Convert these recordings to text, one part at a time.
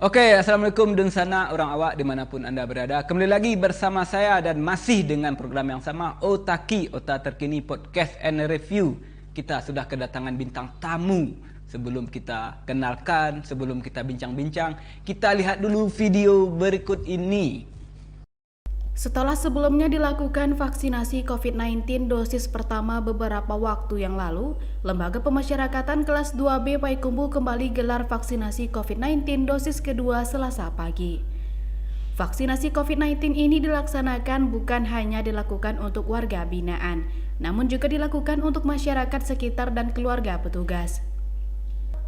Oke, Assalamualaikum dan sana orang awak dimanapun Anda berada. Kembali lagi bersama saya dan masih dengan program yang sama, Otaki, Ota Terkini Podcast and Review. Kita sudah kedatangan bintang tamu. Sebelum kita kenalkan, sebelum kita bincang-bincang, kita lihat dulu video berikut ini. Setelah sebelumnya dilakukan vaksinasi COVID-19 dosis pertama beberapa waktu yang lalu, Lembaga Pemasyarakatan kelas 2B Payakumbuh kembali gelar vaksinasi COVID-19 dosis kedua Selasa pagi. Vaksinasi COVID-19 ini dilaksanakan bukan hanya dilakukan untuk warga binaan, namun juga dilakukan untuk masyarakat sekitar dan keluarga petugas.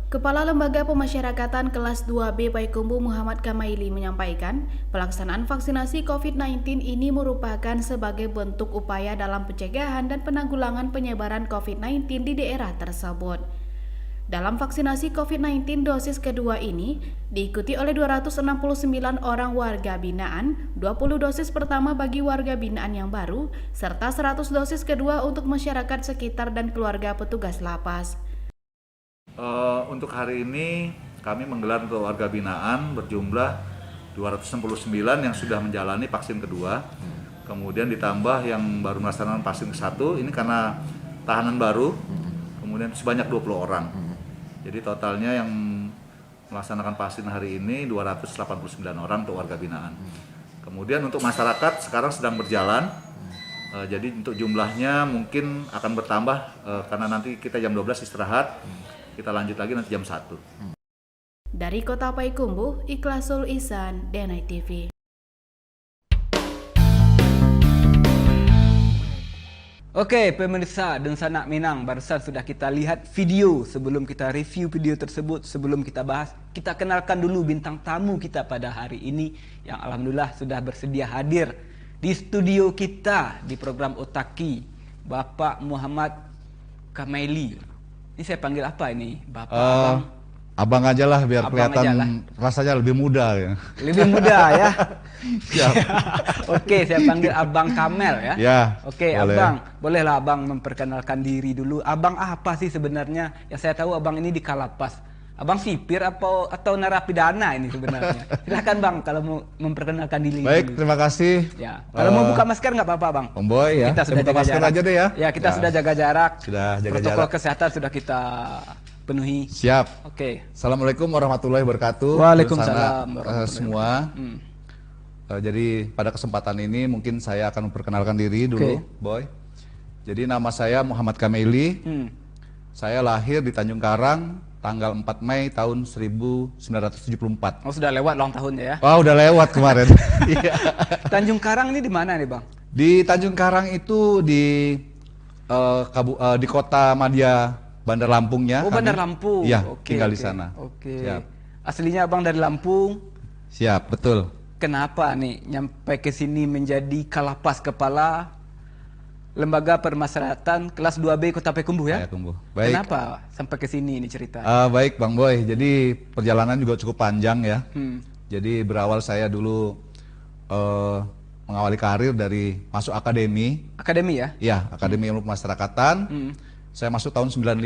Kepala Lembaga Pemasyarakatan kelas 2B Payakumbuh Muhammad Kamaili menyampaikan, pelaksanaan vaksinasi COVID-19 ini merupakan sebagai bentuk upaya dalam pencegahan dan penanggulangan penyebaran COVID-19 di daerah tersebut. Dalam vaksinasi COVID-19 dosis kedua ini, diikuti oleh 269 orang warga binaan, 20 dosis pertama bagi warga binaan yang baru, serta 100 dosis kedua untuk masyarakat sekitar dan keluarga petugas lapas. Untuk hari ini kami menggelar untuk warga binaan berjumlah 269 yang sudah menjalani vaksin kedua. Kemudian ditambah yang baru melaksanakan vaksin ke-1, ini karena tahanan baru. Kemudian sebanyak 20 orang. Jadi totalnya yang melaksanakan vaksin hari ini 289 orang untuk warga binaan. Kemudian untuk masyarakat sekarang sedang berjalan. Jadi untuk jumlahnya mungkin akan bertambah karena nanti kita jam 12 istirahat. Kita lanjut lagi nanti jam 1. Dari Kota Payakumbuh, Ikhlasul Ihsan, Denai TV. Oke, pemirsa dan sanak Minang, barusan sudah kita lihat video. Sebelum kita review video tersebut, sebelum kita bahas, kita kenalkan dulu bintang tamu kita pada hari ini yang alhamdulillah sudah bersedia hadir di studio kita di program Otaki, Bapak Muhammad Kamaili. Ini saya panggil apa ini? Bapak, Abang? Abang aja lah biar Abang kelihatan aja lah. rasanya lebih muda ya. Lebih muda ya. Siap. Oke, saya panggil Abang Kamel ya. Ya. Oke, boleh. Abang, bolehlah Abang memperkenalkan diri dulu. Abang apa sih sebenarnya? Yang saya tahu Abang ini di Kalapas. Abang sipir atau narapidana ini sebenarnya? Silakan Bang kalau mau memperkenalkan diri. Baik, dulu. terima kasih. Ya, kalau mau buka masker nggak apa-apa Bang. Om Boy ya. Kita sudah buka jaga masker jarak aja deh ya. Ya, kita sudah jaga jarak. Sudah jaga Protokol jarak. kesehatan sudah kita penuhi. Siap. Oke. Assalamualaikum warahmatullahi wabarakatuh. Waalaikumsalam Bersama, semua. Jadi pada kesempatan ini mungkin saya akan memperkenalkan diri dulu, Boy. Jadi nama saya Muhammad Kamaili. Saya lahir di Tanjung Karang tanggal 4 Mei tahun 1974. Oh, sudah lewat ulang tahunnya ya. Wah, udah lewat kemarin. Iya. Tanjung Karang ini di mana nih Bang? Di Tanjung Karang itu di kota Madya, Bandar Lampungnya. Oh, Bandar Lampung. Iya, Oke, tinggal di oke. sana. Oke. Siap. Aslinya Abang dari Lampung. Siap, betul. Kenapa nih nyampe ke sini menjadi Kalapas Kepala Lembaga Permasyarakatan kelas 2B Kota Payakumbuh ya? Payakumbuh. Baik. Kenapa sampai ke sini ini cerita? Baik, Bang Boy. Jadi perjalanan juga cukup panjang ya. Jadi berawal saya dulu mengawali karir dari masuk akademi. Akademi ya? Iya, Akademi Ilmu Pemasyarakatan. Saya masuk tahun 95,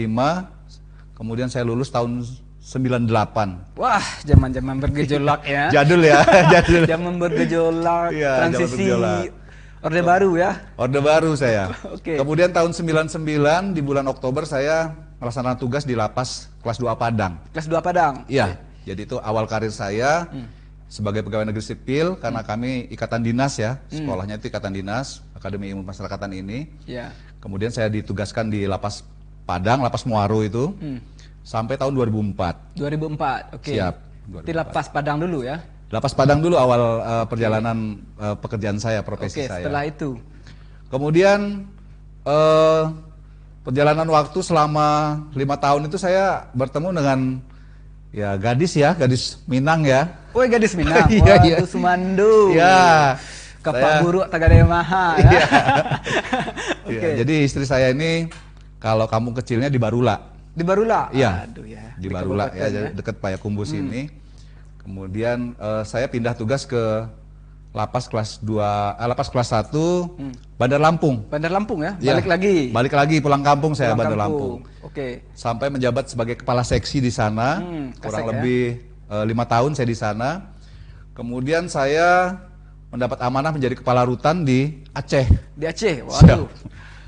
kemudian saya lulus tahun 98. Wah, zaman-zaman bergejolak ya. Jadul ya, jadul. Zaman bergejolak, Iya, zaman transisi bergejolak. Orde Baru ya. Orde Baru saya. Oke. Kemudian tahun 99 di bulan Oktober saya melaksanakan tugas di lapas kelas 2 Padang. Kelas 2 Padang. Iya. Jadi itu awal karir saya sebagai pegawai negeri sipil karena kami ikatan dinas ya. Sekolahnya itu ikatan dinas, Akademi Ilmu Pemasyarakatan ini. Iya. Kemudian saya ditugaskan di lapas Padang, lapas Muaro itu. Sampai tahun 2004. 2004. Oke. Siap. Di Lapas Padang dulu ya. Lapas Padang dulu awal perjalanan pekerjaan saya, profesi Oke, saya. setelah itu. Kemudian perjalanan waktu selama 5 tahun itu saya bertemu dengan ya gadis Minang ya. Oh, gadis Minang. Iya, Wah, iya. itu Sumandu. Iya. Kapak buruk Tagadaya Maha ya. Iya. Oke. Iya, jadi istri saya ini kalau kampung kecilnya di Barula. Di Barula. Iya. Aduh ya. Di Barula kabupaten ya, dekat Payakumbuh sini. Kemudian saya pindah tugas ke lapas kelas 2, lapas kelas 1 Bandar Lampung. Bandar Lampung ya? Ya, Balik lagi. Balik lagi pulang kampung saya Pulang Bandar kampung. Lampung. Oke. Sampai menjabat sebagai kepala seksi di sana, kurang Kasek, lebih 5 tahun saya di sana. Kemudian saya mendapat amanah menjadi kepala rutan di Aceh. Di Aceh, waduh.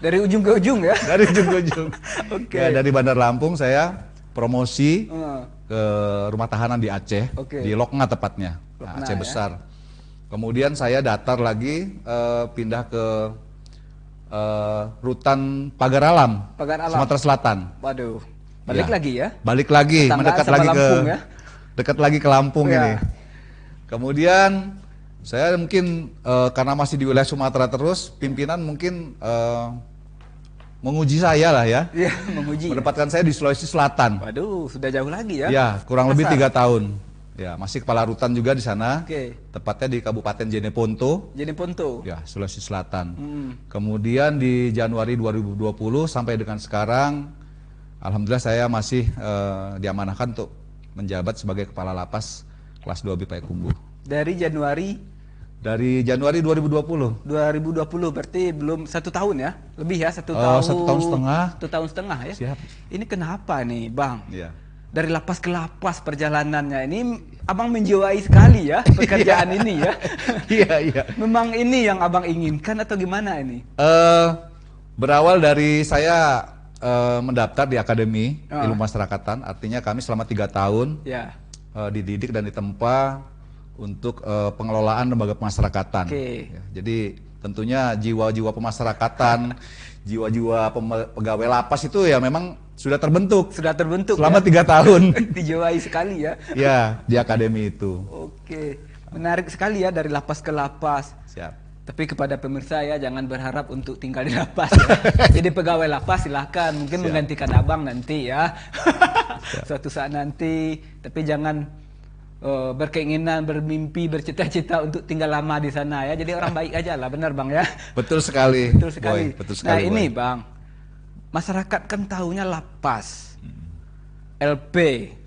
Dari ujung ke ujung ya? Dari ujung ke ujung. Oke. Ya, dari Bandar Lampung saya promosi ke rumah tahanan di Aceh, Oke. di Loknga tepatnya, Loknga, Aceh ya. Besar. Kemudian saya datar lagi pindah ke rutan Pagar Alam, Pagar Alam. Sumatera Selatan. Waduh. Balik Ya. lagi ya? Balik lagi, Tetanggaan mendekat sama lagi Lampung, ke ya? dekat lagi ke Lampung Ya. ini. Kemudian saya mungkin karena masih di wilayah Sumatera terus, pimpinan mungkin menguji saya lah ya, Iya, menguji. menempatkan saya di Sulawesi Selatan. Waduh, sudah jauh lagi ya? Ya, kurang lebih Masa? 3 tahun. Ya, masih kepala rutan juga di sana. Oke. Tepatnya di Kabupaten Jeneponto. Jadi Ponto. Ya, Sulawesi Selatan. Kemudian di Januari 2020 sampai dengan sekarang, alhamdulillah saya masih diamanahkan untuk menjabat sebagai kepala lapas kelas 2B Payakumbuh. Dari Januari Dari Januari 2020. 2020 berarti belum 1 tahun ya? Lebih ya, 1 Oh, tahun. 1 tahun setengah. 1 tahun setengah ya? Siap. Ini kenapa nih Bang? Iya. Dari lapas ke lapas perjalanannya ini Abang menjiwai sekali ya pekerjaan ini ya. Iya, iya. Memang ini yang Abang inginkan atau gimana ini? Berawal dari saya mendaftar di Akademi Ah. Ilmu Masyarakatan, artinya kami selama 3 tahun Ya. dididik dan ditempa untuk pengelolaan lembaga pemasyarakatan. Oke. Ya, jadi tentunya jiwa-jiwa pemasyarakatan, jiwa-jiwa pegawai lapas itu ya memang sudah terbentuk Sudah terbentuk selama ya? 3 tahun. Dijiwai sekali ya. Ya, di akademi itu. Oke. Menarik sekali ya dari lapas ke lapas. Siap. Tapi kepada pemirsa ya jangan berharap untuk tinggal di lapas ya. Jadi pegawai lapas silahkan mungkin Siap. menggantikan Abang nanti ya. Suatu saat nanti. Tapi jangan berkeinginan, bermimpi, bercita-cita untuk tinggal lama di sana ya. Jadi orang baik aja lah, benar Bang ya. Betul sekali. Betul sekali. Boy, betul Nah sekali, ini Boy. Bang, masyarakat kan tahunya lapas, LP,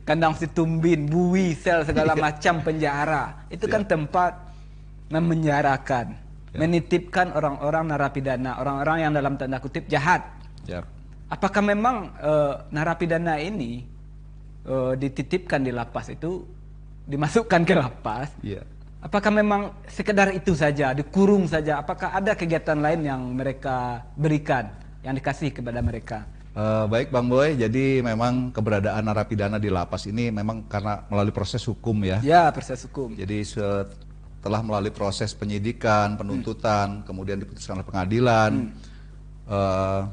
kandang situmbin, bui, sel segala macam penjara. Itu kan tempat memenjarakan, menitipkan orang-orang narapidana, orang-orang yang dalam tanda kutip jahat. Siap. Apakah memang narapidana ini dititipkan di lapas itu, dimasukkan ke lapas? Iya. Apakah memang sekedar itu saja, dikurung saja? Apakah ada kegiatan lain yang mereka berikan, yang dikasih kepada mereka? Baik Bang Boy, jadi memang keberadaan narapidana di lapas ini memang karena melalui proses hukum ya. Ya, proses hukum. Jadi setelah melalui proses penyidikan, penuntutan, kemudian diputuskan oleh pengadilan,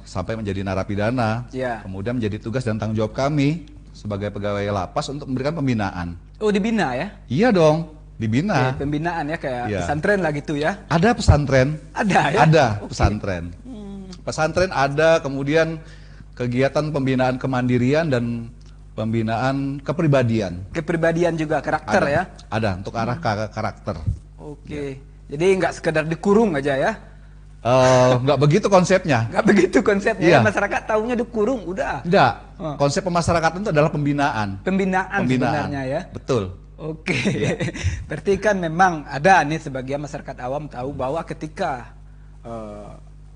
sampai menjadi narapidana, Ya. kemudian menjadi tugas dan tanggung jawab kami sebagai pegawai lapas untuk memberikan pembinaan. Oh, dibina ya? Iya dong, dibina. Oke, pembinaan ya, kayak Ya. pesantren lah gitu ya? Ada pesantren, Ada ya? ada Oke. pesantren. Pesantren ada, kemudian kegiatan pembinaan kemandirian dan pembinaan kepribadian. Kepribadian juga, karakter Ada, ya? ada untuk arah karakter. Oke. Jadi nggak sekedar dikurung aja ya? Nggak begitu konsepnya. Nggak begitu konsepnya. Iya. Ya, masyarakat tahunya dikurung, udah. Enggak. Oh. Konsep pemasyarakatan itu adalah pembinaan. Pembinaan sebenarnya ya? Betul. Oke, berarti kan memang ada nih sebagian masyarakat awam tahu bahwa ketika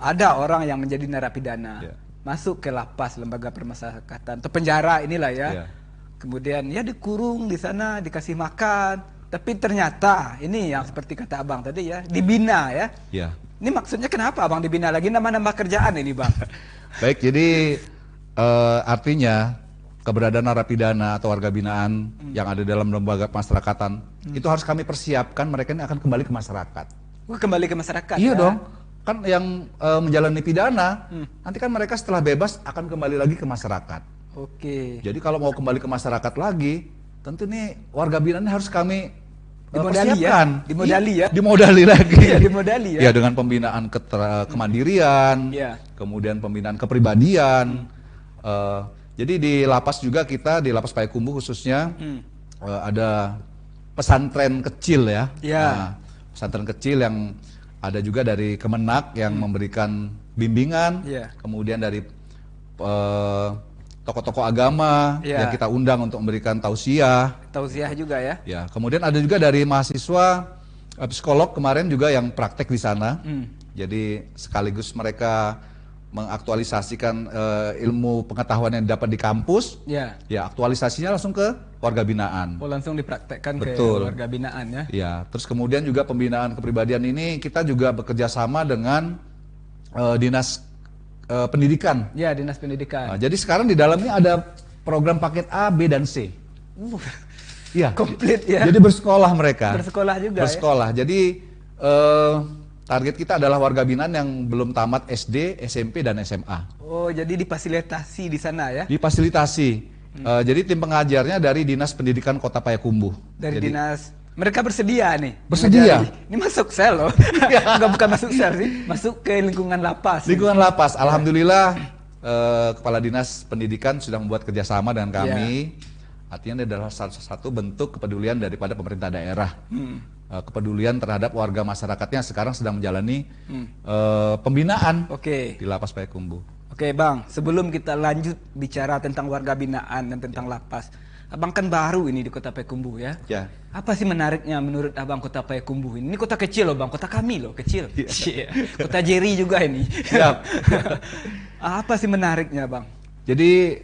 ada orang yang menjadi narapidana Ya. masuk ke lapas lembaga permasyarakatan atau penjara inilah ya, Ya. kemudian ya dikurung di sana dikasih makan, tapi ternyata ini yang seperti kata Abang tadi ya dibina ya. Ya. Ini maksudnya kenapa Abang dibina lagi, nambah-nambah kerjaan ini Bang? Baik, jadi artinya keberadaan narapidana atau warga binaan yang ada dalam lembaga pemasyarakatan itu harus kami persiapkan mereka ini akan kembali ke masyarakat. Wah, kembali ke masyarakat Iya ya? dong. Kan yang menjalani pidana, nanti kan mereka setelah bebas akan kembali lagi ke masyarakat. Oke. Jadi kalau mau kembali ke masyarakat lagi, tentu nih warga binaan harus kami Dimodali ya? persiapkan. Dimodali ya? Dimodali lagi. Iya, dimodali ya? Ya, dengan pembinaan kemandirian, Iya. kemudian pembinaan kepribadian. Jadi di lapas juga kita, di lapas Payakumbuh khususnya, ada pesantren kecil ya. Iya. Nah, pesantren kecil yang ada juga dari Kemenak yang memberikan bimbingan, Iya. kemudian dari tokoh-tokoh agama Iya. yang kita undang untuk memberikan tausiah. Tausiah juga ya? Ya, kemudian ada juga dari mahasiswa psikolog kemarin juga yang praktek di sana. Jadi sekaligus mereka mengaktualisasikan ilmu pengetahuan yang dapat di kampus, Ya. ya aktualisasinya langsung ke warga binaan. Oh, langsung dipraktekkan ke Betul. warga binaan ya. Ya, terus kemudian juga pembinaan kepribadian ini kita juga bekerja sama dengan dinas pendidikan. Ya, Dinas Pendidikan. Nah, jadi sekarang di dalamnya ada program paket A, B, dan C. Iya. Komplit ya. Jadi bersekolah mereka. Bersekolah juga Bersekolah. Jadi target kita adalah warga binaan yang belum tamat SD, SMP, dan SMA. ya. Oh, jadi difasilitasi di sana ya. Difasilitasi. Jadi tim pengajarnya dari Dinas Pendidikan Kota Payakumbuh. Dari Jadi, dinas, mereka bersedia nih. Bersedia. mengajari. Ini masuk sel loh. Enggak, bukan masuk sel sih, masuk ke lingkungan lapas. lingkungan lapas. Alhamdulillah Kepala Dinas Pendidikan sudah membuat kerjasama dengan kami. Artinya ini adalah salah satu bentuk kepedulian daripada pemerintah daerah. Kepedulian terhadap warga masyarakatnya sekarang sedang menjalani pembinaan Oke. di Lapas Payakumbuh. Oke Bang, sebelum kita lanjut bicara tentang warga binaan dan tentang lapas, Abang kan baru ini di Kota Payakumbuh ya. Ya. Apa sih menariknya menurut Abang Kota Payakumbuh ini? Ini kota kecil loh Bang, kota kami loh, kecil. Iya. Kota Jerry juga ini. Siap. Apa sih menariknya Bang? Jadi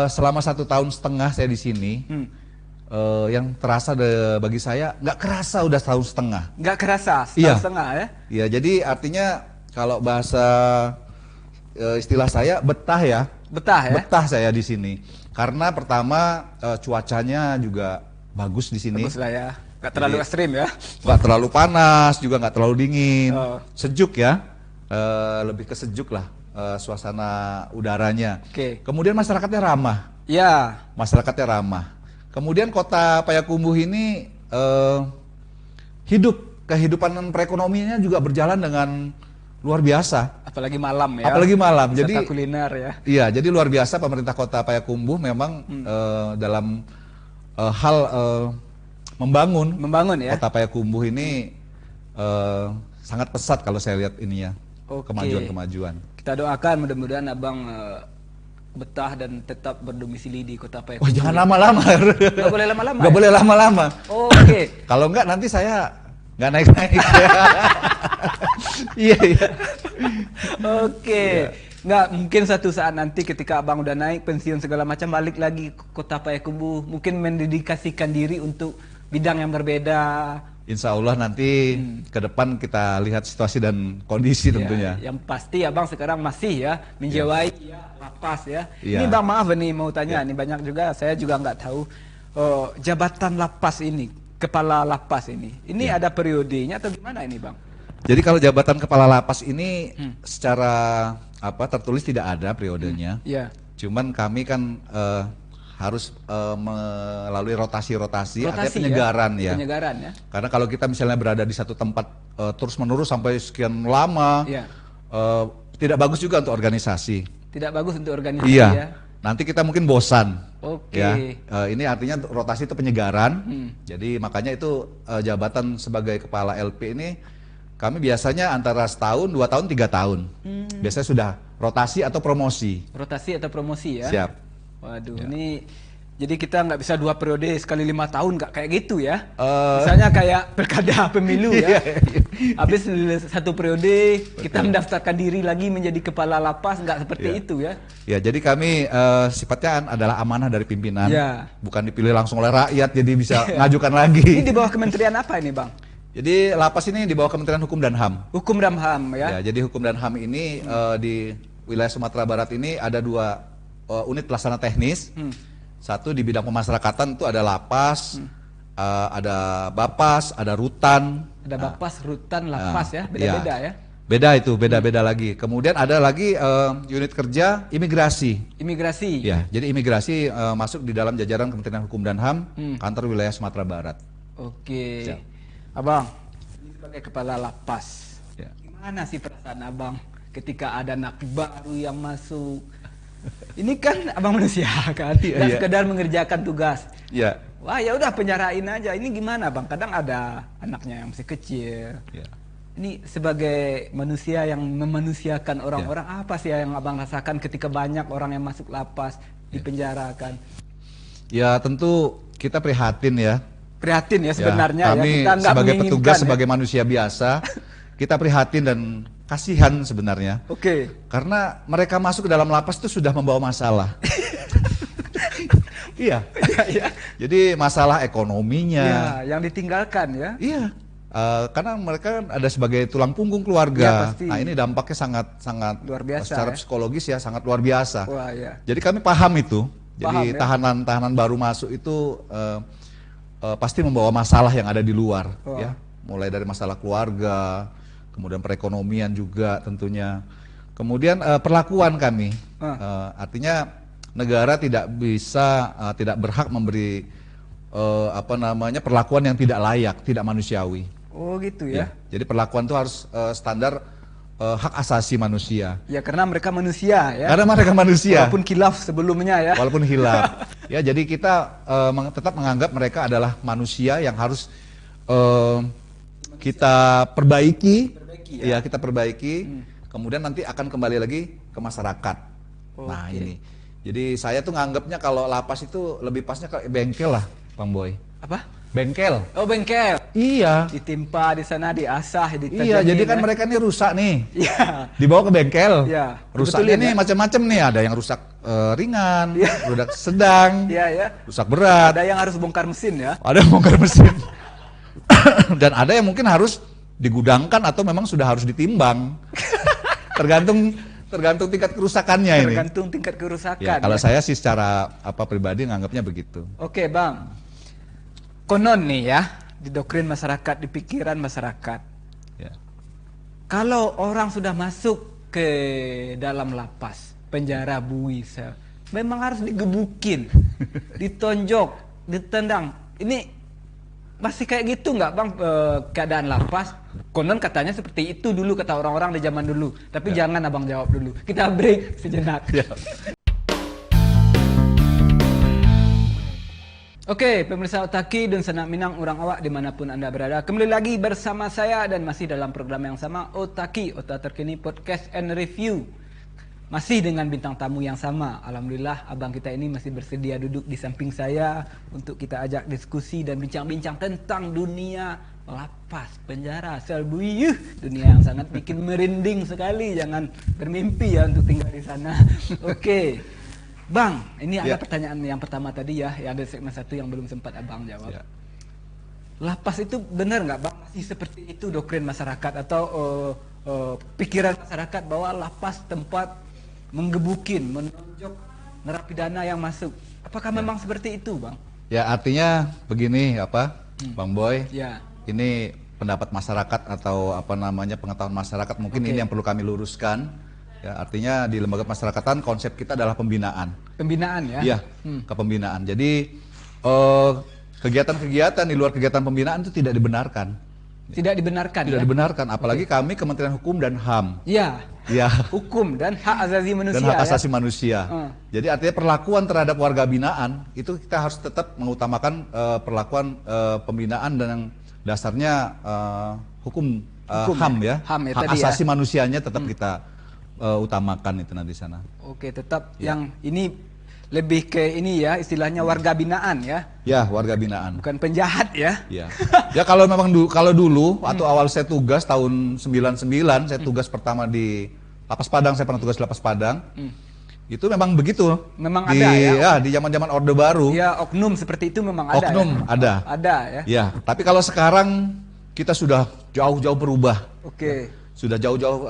selama 1,5 tahun saya di sini, yang terasa bagi saya nggak kerasa udah 1,5 tahun. Nggak kerasa, Iya. setengah ya? Iya, jadi artinya kalau bahasa istilah saya betah ya. Betah ya? Betah saya di sini. Karena pertama cuacanya juga bagus di sini. Bagus lah ya. Nggak terlalu ekstrim ya? Nggak terlalu panas, juga nggak terlalu dingin. Oh. Sejuk ya. Lebih ke sejuk lah suasana udaranya. Oke. Kemudian masyarakatnya ramah. Ya. Masyarakatnya ramah. Kemudian Kota Payakumbuh ini kehidupan perekonomiannya juga berjalan dengan luar biasa. Apalagi malam ya. Apalagi malam. Wisata Jadi kuliner ya. iya, jadi luar biasa pemerintah Kota Payakumbuh memang dalam hal membangun ya. Kota Payakumbuh ini sangat pesat kalau saya lihat ininya. Oke. Kemajuan-kemajuan. Kita doakan mudah-mudahan Abang betah dan tetap berdomisili di Kota Wah, Payakumbuh. jangan lama-lama. Nggak boleh lama-lama. Nggak ya? boleh lama-lama. Oh, oke. Kalau enggak nanti saya nggak naik-naik. Iya, iya. Oke. Nggak, mungkin suatu saat nanti ketika Abang udah naik pensiun segala macam balik lagi ke Kota Payakumbuh, mungkin mendedikasikan diri untuk bidang yang berbeda. Insya Allah nanti ke depan kita lihat situasi dan kondisi tentunya. Ya, yang pasti Abang sekarang masih ya menjiwai lapas ya. Iya. Ini Bang maaf nih mau tanya, ini banyak juga saya juga nggak tahu jabatan lapas ini, kepala lapas ini ada periodenya atau gimana ini Bang? Jadi kalau jabatan kepala lapas ini secara tertulis tidak ada periodenya. Iya. Cuman kami kan harus melalui rotasi-rotasi, artinya Rotasi penyegaran ya. Penyegaran ya. Karena kalau kita misalnya berada di satu tempat terus-menerus sampai sekian lama, Iya. tidak bagus juga untuk organisasi. Tidak bagus untuk organisasi Iya. ya. Nanti kita mungkin bosan. Oke. Ya, ini artinya rotasi itu penyegaran. Jadi makanya itu jabatan sebagai kepala LP ini kami biasanya antara 1 tahun, 2 tahun, 3 tahun. Biasanya sudah rotasi atau promosi. Rotasi atau promosi ya. Siap. Waduh, ini jadi kita nggak bisa 2 periode sekali 5 tahun, nggak kayak gitu ya. Eh. Misalnya kayak pilkada pemilu ya. Iya, iya. Habis 1 periode kita mendaftarkan diri lagi menjadi kepala lapas, nggak seperti Iya. itu ya. Ya, jadi kami sifatnya adalah amanah dari pimpinan, Ya. bukan dipilih langsung oleh rakyat, jadi bisa ngajukan Ini lagi. di bawah kementerian apa ini Bang? Jadi lapas ini di bawah Kementerian Hukum dan HAM. Hukum dan HAM ya. Ya, jadi Hukum dan HAM ini di wilayah Sumatera Barat ini ada 2 unit pelaksana teknis. Satu di bidang pemasyarakatan itu ada lapas, ada bapas, ada rutan. Ada bapas, rutan, lapas ya, beda-beda ya. Beda itu, beda-beda lagi. Kemudian ada lagi unit kerja imigrasi. Imigrasi. Ya, jadi imigrasi masuk di dalam jajaran Kementerian Hukum dan HAM, kantor wilayah Sumatera Barat. Oke. Siap. Abang, ini sebagai kepala lapas, Ya. gimana sih perasaan Abang ketika ada napi baru yang masuk? Ini kan Abang manusia kan, Iya, dan iya. sekedar mengerjakan tugas. Ya. Wah ya udah penjarain aja. Ini gimana Bang? Kadang ada anaknya yang masih kecil. Ya. Ini sebagai manusia yang memanusiakan orang-orang, apa sih yang Abang rasakan ketika banyak orang yang masuk lapas, dipenjarakan? Ya, tentu kita prihatin ya. Prihatin ya sebenarnya ya, kami kita nggak sebagai menginginkan petugas, ya. sebagai manusia biasa, kita prihatin dan kasihan sebenarnya. Oke. Karena mereka masuk ke dalam lapas itu sudah membawa masalah. Iya. Iya. Jadi masalah ekonominya. Ya, yang ditinggalkan ya. Iya. Karena mereka ada sebagai tulang punggung keluarga. Iya, pasti. Nah, ini dampaknya sangat Luar biasa, secara ya. psikologis ya sangat luar biasa. Wah, ya. Jadi kami paham itu. Jadi Paham, ya? tahanan baru masuk itu pasti membawa masalah yang ada di luar, Wah. ya. Mulai dari masalah keluarga, kemudian perekonomian juga tentunya. Kemudian perlakuan kami, artinya negara tidak bisa, tidak berhak memberi perlakuan yang tidak layak, tidak manusiawi. Oh gitu ya. Jadi perlakuan itu harus standar hak asasi manusia. Ya karena mereka manusia ya. Karena mereka manusia. Walaupun khilaf sebelumnya ya. Walaupun hilaf. Ya, jadi kita tetap menganggap mereka adalah manusia yang harus kita perbaiki ya. Kita perbaiki. Kemudian nanti akan kembali lagi ke masyarakat. Nah, ini. Jadi saya tuh nganggapnya kalau lapas itu lebih pasnya ke bengkel lah, Bang Boy. Apa? Bengkel. Oh bengkel. Iya. Ditimpa di sana, diasah, ditajamkan. Iya, jadi kan mereka ini rusak nih. Iya. Dibawa ke bengkel. Iya. Rusaknya Dibetulin, nih ya? macam-macam nih, ada yang rusak ringan, Iya. rusak sedang, Iya ya. rusak berat. Ada yang harus bongkar mesin ya. Ada yang bongkar mesin. Dan ada yang mungkin harus digudangkan atau memang sudah harus ditimbang. Tergantung tingkat kerusakannya ini. Tergantung tingkat kerusakan. Ya, kalau ya. saya sih secara pribadi nganggapnya begitu. Oke Bang. Konon nih ya, di doktrin masyarakat, di pikiran masyarakat. Ya. Kalau orang sudah masuk ke dalam lapas, penjara buis, memang harus digebukin, ditonjok, ditendang. Ini masih kayak gitu nggak Bang keadaan lapas? Konon katanya seperti itu dulu kata orang-orang di zaman dulu. Tapi jangan Abang jawab dulu. Kita break sejenak. Ya. Oke, pemirsa Otaki dan Sanak Minang orang awak dimanapun Anda berada. Kembali lagi bersama saya dan masih dalam program yang sama, Otaki, Ota Terkini Podcast and Review. Masih dengan bintang tamu yang sama. Alhamdulillah abang kita ini masih bersedia duduk di samping saya untuk kita ajak diskusi dan bincang-bincang tentang dunia lapas, penjara, sel buyuh. Dunia yang sangat bikin merinding sekali. Jangan bermimpi ya untuk tinggal di sana. Oke. Bang, ini ada pertanyaan yang pertama tadi ya, yang ada segmen 1 yang belum sempat abang jawab. Ya. Lapas itu benar nggak Bang? Masih seperti itu doktrin masyarakat atau pikiran masyarakat bahwa lapas tempat menggebukin, menonjok narapidana yang masuk. Apakah memang seperti itu Bang? Ya, artinya begini Bang Boy. Ya. Ini pendapat masyarakat atau pengetahuan masyarakat mungkin ini yang perlu kami luruskan. Ya, artinya di lembaga masyarakatan konsep kita adalah pembinaan. Pembinaan ya? Iya, kepembinaan. Jadi kegiatan-kegiatan di luar kegiatan pembinaan itu tidak dibenarkan. Tidak dibenarkan. Tidak ya? dibenarkan, apalagi kami Kementerian Hukum dan HAM. Iya. Ya. Hukum dan hak asasi manusia. Dan hak asasi ya? manusia. Jadi artinya perlakuan terhadap warga binaan itu kita harus tetap mengutamakan perlakuan pembinaan dan yang dasarnya hukum HAM ya. HAM ya, hak tadi asasi ya. manusianya tetap kita utamakan itu nanti sana. Oke, tetap yang ini lebih ke ini ya, istilahnya warga binaan ya. Ya, warga binaan. Bukan penjahat ya. Ya. Ya kalau memang kalau dulu waktu awal saya tugas tahun 99, saya tugas pertama di Lapas Padang, saya pernah tugas di Lapas Padang. Itu memang begitu. Memang ada ya. Ya, di zaman-zaman Orde Baru. Ya, oknum seperti itu memang ada. Oknum ya? ada. Ada ya. Ya, tapi kalau sekarang kita sudah jauh-jauh berubah. Oke. Sudah jauh-jauh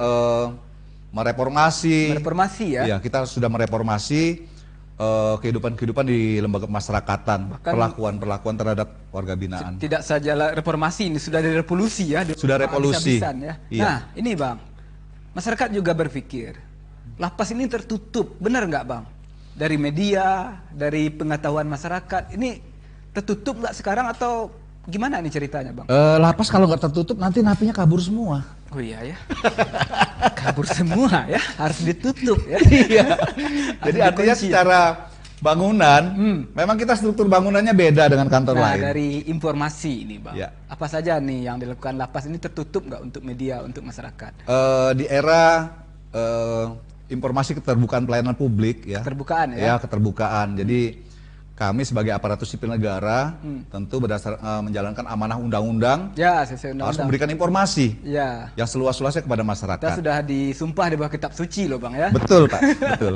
mereformasi. Mereformasi ya. Ya, kita sudah mereformasi kehidupan di lembaga masyarakatan, perlakuan terhadap warga binaan. Tidak saja reformasi, ini sudah ada revolusi ya. Sudah revolusi. Ya. Iya. Nah, ini Bang, masyarakat juga berpikir, lapas ini tertutup, benar nggak Bang? Dari media, dari pengetahuan masyarakat, ini tertutup nggak sekarang atau gimana nih ceritanya Bang? Lapas kalau nggak tertutup nanti napinya kabur semua. Oh iya ya, kabur semua ya, harus ditutup ya. Iya. Jadi artinya secara bangunan, memang kita struktur bangunannya beda dengan kantor lain. Dari informasi ini Bang, Ya. apa saja nih yang dilakukan lapas ini tertutup nggak untuk media, untuk masyarakat? Di era informasi keterbukaan pelayanan publik ya. Keterbukaan ya. Ya, keterbukaan. Jadi kami sebagai aparatur sipil negara tentu berdasar menjalankan amanah undang-undang Ya, sesuai harus undang-undang. memberikan informasi Ya. yang seluas-luasnya kepada Kita masyarakat. sudah disumpah di bawah kitab suci loh Bang ya. Betul Pak, betul.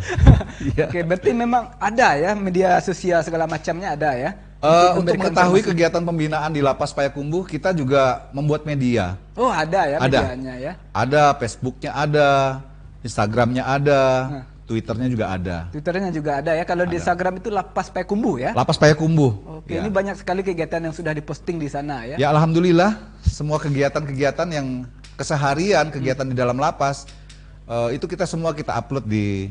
Iya. Oke, berarti memang ada ya media sosial segala macamnya ada ya. Untuk memberikan mengetahui informasi. kegiatan pembinaan di Lapas Payakumbuh, kita juga membuat media. Oh, ada ya Ada. medianya ya. Ada Facebooknya ada, Instagramnya ada, Nah. Twitternya juga ada. Twitternya juga ada ya. Kalau di Instagram itu Lapas Payakumbuh ya. Lapas Payakumbuh. Oke, Ya. ini banyak sekali kegiatan yang sudah diposting di sana ya. Ya alhamdulillah semua kegiatan-kegiatan yang keseharian, kegiatan di dalam lapas itu kita semua kita upload di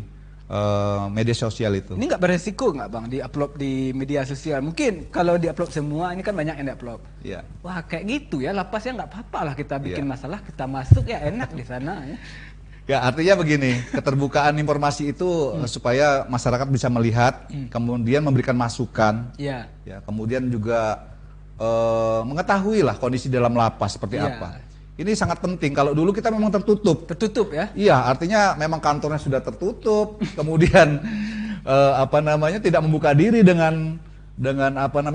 media sosial itu. Ini nggak beresiko nggak Bang di-upload di media sosial? Mungkin kalau di-upload semua, ini kan banyak yang di-upload. Ya. Wah kayak gitu ya, lapasnya nggak apa-apa lah kita bikin Iya. masalah, kita masuk ya enak di sana ya. Ya artinya begini, keterbukaan informasi itu supaya masyarakat bisa melihat, kemudian memberikan masukan, Iya. ya kemudian juga mengetahui lah kondisi dalam lapas seperti Iya. apa. Ini sangat penting. Kalau dulu kita memang tertutup. Tertutup ya. Iya, artinya memang kantornya sudah tertutup, kemudian tidak membuka diri dengan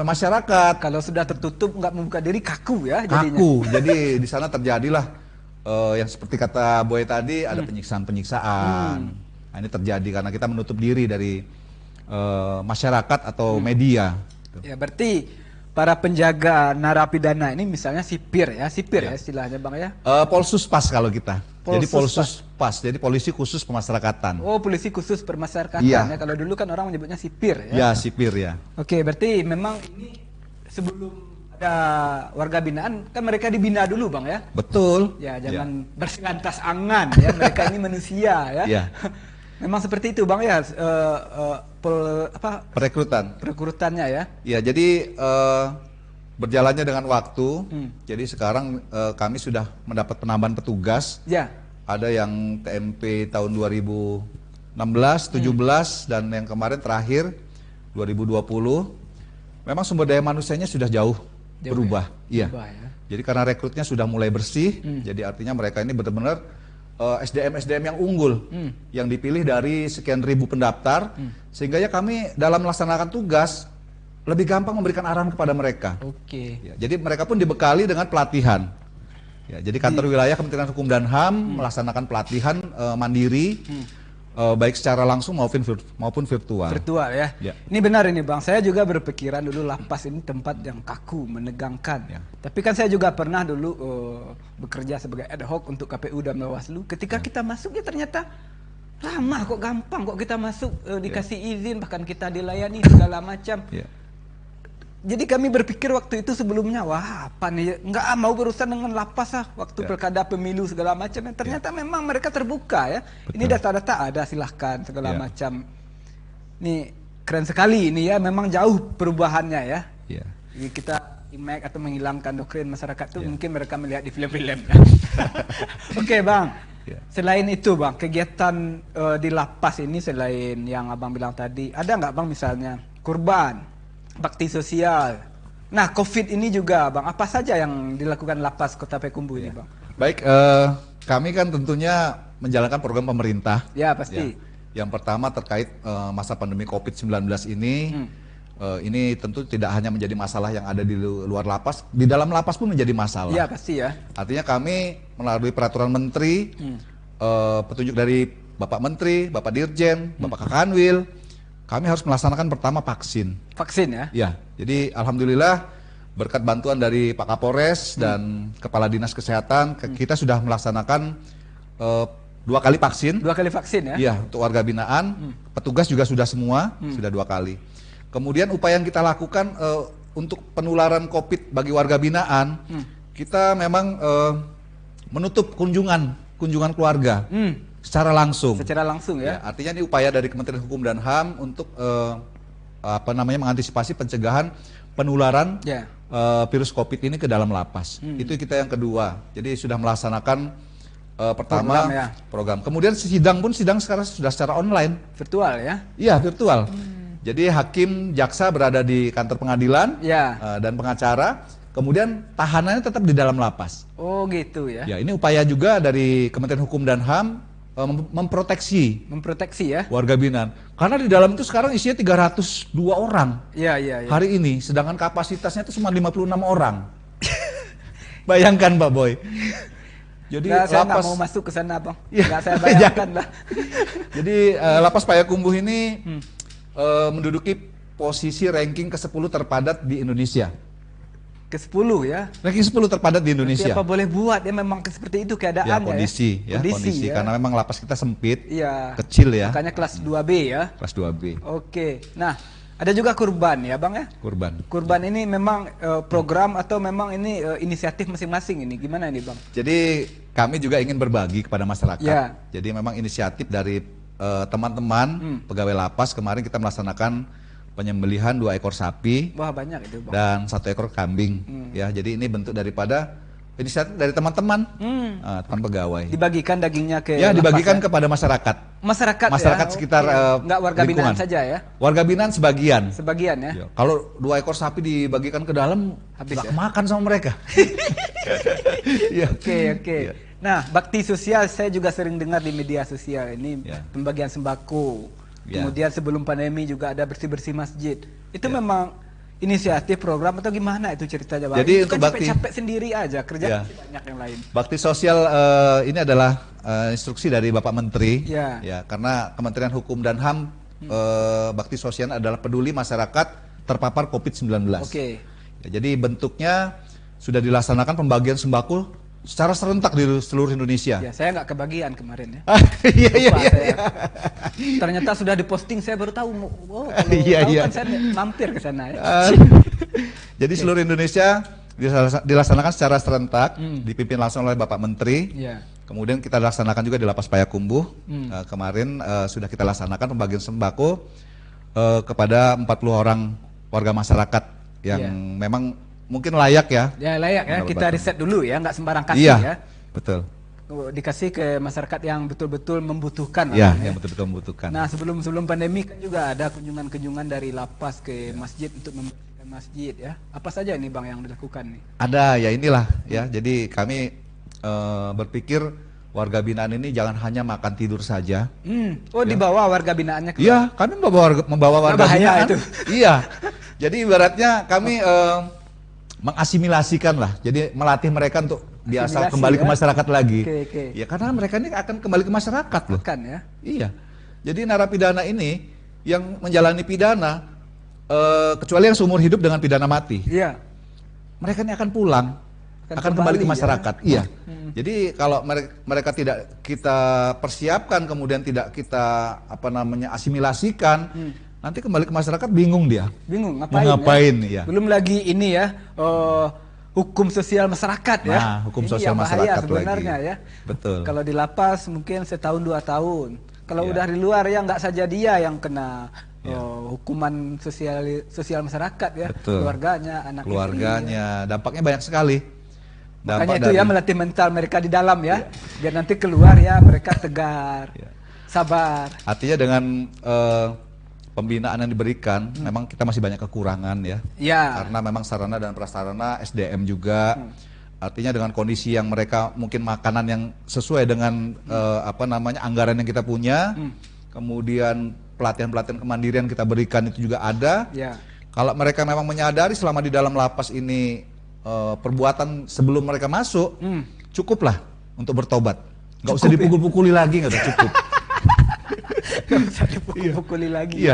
masyarakat. Kalau sudah tertutup nggak membuka diri kaku ya jadinya. Kaku. Jadi di sana terjadilah yang seperti kata Boy tadi ada penyiksaan-penyiksaan. Nah, ini terjadi karena kita menutup diri dari masyarakat atau media. Ya berarti para penjaga narapidana ini misalnya sipir ya istilahnya Bang ya. Polsus Pas kalau kita. Jadi Polsus Polsus Pas. Jadi polisi khusus pemasyarakatan. Oh, polisi khusus permasyarakatan Iya. ya. Kalau dulu kan orang menyebutnya sipir ya. Ya, sipir ya. Oke, berarti memang ini sebelum ada warga binaan kan mereka dibina dulu Bang ya. Betul. Ya, jangan berselantas angan ya. Mereka ini manusia ya. Ya. Memang seperti itu Bang ya. Perekrutan. Rekrutannya ya. Ya, jadi berjalannya dengan waktu. Jadi sekarang kami sudah mendapat penambahan petugas. Ya. Ada yang TMP tahun 2016, 17 dan yang kemarin terakhir 2020. Memang sumber daya manusianya sudah jauh berubah. Iya. Berubah ya. Jadi karena rekrutnya sudah mulai bersih, jadi artinya mereka ini benar-benar SDM yang unggul, yang dipilih dari sekian ribu pendaftar, sehingga ya kami dalam melaksanakan tugas lebih gampang memberikan arahan kepada mereka. Oke. Ya, jadi mereka pun dibekali dengan pelatihan. Ya, jadi kantor wilayah Kementerian Hukum dan HAM melaksanakan pelatihan mandiri, baik secara langsung maupun virtual. Virtual ya. Ya. Ini benar ini Bang. Saya juga berpikiran dulu lapas ini tempat yang kaku, menegangkan. Ya. Tapi kan saya juga pernah dulu bekerja sebagai ad hoc untuk KPU dan Bawaslu. Ketika kita masuk ya ternyata ramah kok, gampang kok kita masuk, dikasih izin, bahkan kita dilayani segala macam. Ya. Jadi kami berpikir waktu itu sebelumnya, wah apa nih, nggak mau berurusan dengan lapas waktu Ya. pilkada pemilu segala macam. Ternyata memang mereka terbuka ya. Ini Betul. data-data ada, silahkan segala Ya. macam. Ini keren sekali ini ya, memang jauh perubahannya ya. Ya. Jadi kita image atau menghilangkan doktrin masyarakat itu Ya. mungkin mereka melihat di film-film. Oke Bang, Ya. selain itu Bang, kegiatan di lapas ini selain yang Abang bilang tadi, ada nggak Bang misalnya kurban, bakti sosial? Nah COVID ini juga Bang, apa saja yang dilakukan lapas Kota Payakumbuh ini Bang? Baik, kami kan tentunya menjalankan program pemerintah. Ya pasti. Ya. Yang pertama terkait masa pandemi COVID-19 ini, ini tentu tidak hanya menjadi masalah yang ada di luar lapas, di dalam lapas pun menjadi masalah. Iya pasti ya. Artinya kami melalui peraturan menteri, petunjuk dari Bapak Menteri, Bapak Dirjen, Bapak Kakanwil, kami harus melaksanakan pertama vaksin. Vaksin ya. Ya, jadi alhamdulillah berkat bantuan dari Pak Kapolres dan Kepala Dinas Kesehatan, kita sudah melaksanakan 2 kali vaksin. 2 kali vaksin ya. Iya, untuk warga binaan, petugas juga sudah semua, sudah 2 kali. Kemudian upaya yang kita lakukan untuk penularan COVID bagi warga binaan, kita memang menutup kunjungan keluarga secara langsung. Secara langsung ya. Ya, artinya ini upaya dari Kementerian Hukum dan HAM untuk mengantisipasi pencegahan penularan Ya. virus COVID ini ke dalam lapas. Itu kita yang kedua. Jadi sudah melaksanakan pertama Program, ya. program. Kemudian sidang sekarang sudah secara online. Virtual ya. Iya, virtual. Jadi hakim, jaksa berada di kantor pengadilan Ya. dan pengacara. Kemudian tahanannya tetap di dalam lapas. Oh gitu ya. Ya, ini upaya juga dari Kementerian Hukum dan HAM memproteksi ya. warga binaan. Karena di dalam itu sekarang isinya 302 orang. Iya. Hari ini, sedangkan kapasitasnya itu cuma 56 orang. Bayangkan Pak Boy. Jadi saya nggak lapas mau masuk ke sana, Bang. Ya, Nggak saya bayangkan lah. Jadi lapas Payakumbuh ini menduduki posisi ranking ke-10 terpadat di Indonesia. Ke-10 ya. Ranking 10 terpadat di Indonesia. Apa boleh buat ya, memang seperti itu keadaan kondisi ya. Kondisi ya. Karena memang lapas kita sempit, kecil ya. Makanya kelas 2B ya. Kelas 2B. Oke. Nah, ada juga kurban ya, Bang ya? Kurban ini memang program atau memang ini inisiatif masing-masing ini. Gimana ini, Bang? Jadi kami juga ingin berbagi kepada masyarakat. Ya. Jadi memang inisiatif dari teman-teman pegawai lapas. Kemarin kita melaksanakan penyembelihan 2 ekor sapi. Wah, banyak itu, Bang. Dan 1 ekor kambing. Ya, jadi ini bentuk daripada inisiatif dari teman-teman, teman pegawai. Dibagikan dagingnya ke dibagikan lapas, kepada masyarakat. Masyarakat ya? Sekitar nggak warga binaan saja ya? Warga binaan sebagian. Sebagian ya? Ya. Kalau 2 ekor sapi dibagikan ke dalam, habis nggak ya? makan sama mereka. Oke. Ya. Nah, bakti sosial saya juga sering dengar di media sosial ini, pembagian sembako. Kemudian sebelum pandemi juga ada bersih-bersih masjid. Itu memang inisiatif program atau gimana itu ceritanya, Bang? Jadi untuk bakti capek sendiri aja, kerja banyak yang lain. Bakti sosial ini adalah instruksi dari Bapak Menteri. Ya, karena Kementerian Hukum dan HAM bakti sosial adalah peduli masyarakat terpapar COVID-19. Oke. Ya, jadi bentuknya sudah dilaksanakan pembagian sembako secara serentak di seluruh Indonesia. Ya, saya nggak kebagian kemarin ya. Iya. Ternyata sudah diposting, saya baru tahu. Oh, kalau kan saya mampir ke sana ya. Jadi seluruh Indonesia dilaksanakan secara serentak, dipimpin langsung oleh Bapak Menteri. Kemudian kita laksanakan juga di Lapas Payakumbuh. Kemarin sudah kita laksanakan pembagian sembako kepada 40 orang warga masyarakat yang memang mungkin layak ya. Ya layak ya, kita riset dulu ya, nggak sembarang kasih ya. Betul. Dikasih ke masyarakat yang betul-betul membutuhkan. Yang betul-betul membutuhkan. Nah, sebelum pandemi kan juga ada kunjungan-kunjungan dari lapas ke masjid untuk membersihkan masjid ya. Apa saja nih, Bang, yang dilakukan nih? Ada, ya inilah ya. Jadi kami berpikir warga binaan ini jangan hanya makan tidur saja. Dibawa warga binaannya ke? Iya, kami membawa warga binaan. Itu. Iya. Jadi ibaratnya kami mengasimilasikan lah, jadi melatih mereka untuk biasa kembali ke masyarakat lagi. Ya karena mereka ini akan kembali ke masyarakat loh. Kan ya? Iya. Jadi narapidana ini yang menjalani pidana, kecuali yang seumur hidup dengan pidana mati. Iya. Mereka ini akan pulang, akan kembali ke masyarakat. Ya? Iya. Jadi kalau mereka tidak kita persiapkan, kemudian tidak kita asimilasikan. Nanti kembali ke masyarakat bingung dia. Bingung ngapain ya? Belum lagi ini ya, hukum sosial masyarakat ya. Nah, hukum sosial masyarakat sebenarnya lagi. Ya. Betul. Kalau di lapas mungkin setahun 2 tahun. Kalau udah di luar ya nggak saja dia yang kena hukuman sosial masyarakat ya. Betul. Keluarganya, anak keluarganya, dampaknya banyak sekali. Makanya itu ya melatih mental mereka di dalam ya. Biar nanti keluar ya mereka tegar, sabar. Artinya dengan pembinaan yang diberikan, memang kita masih banyak kekurangan ya. Karena memang sarana dan prasarana, SDM juga. Artinya dengan kondisi yang mereka mungkin makanan yang sesuai dengan anggaran yang kita punya, kemudian pelatihan-pelatihan kemandirian kita berikan itu juga ada. Kalau mereka memang menyadari selama di dalam lapas ini perbuatan sebelum mereka masuk, cukuplah untuk bertobat. Nggak usah dipukul-pukuli lagi, nggak usah, cukup. Nggak usah dipukul-pukuli lagi.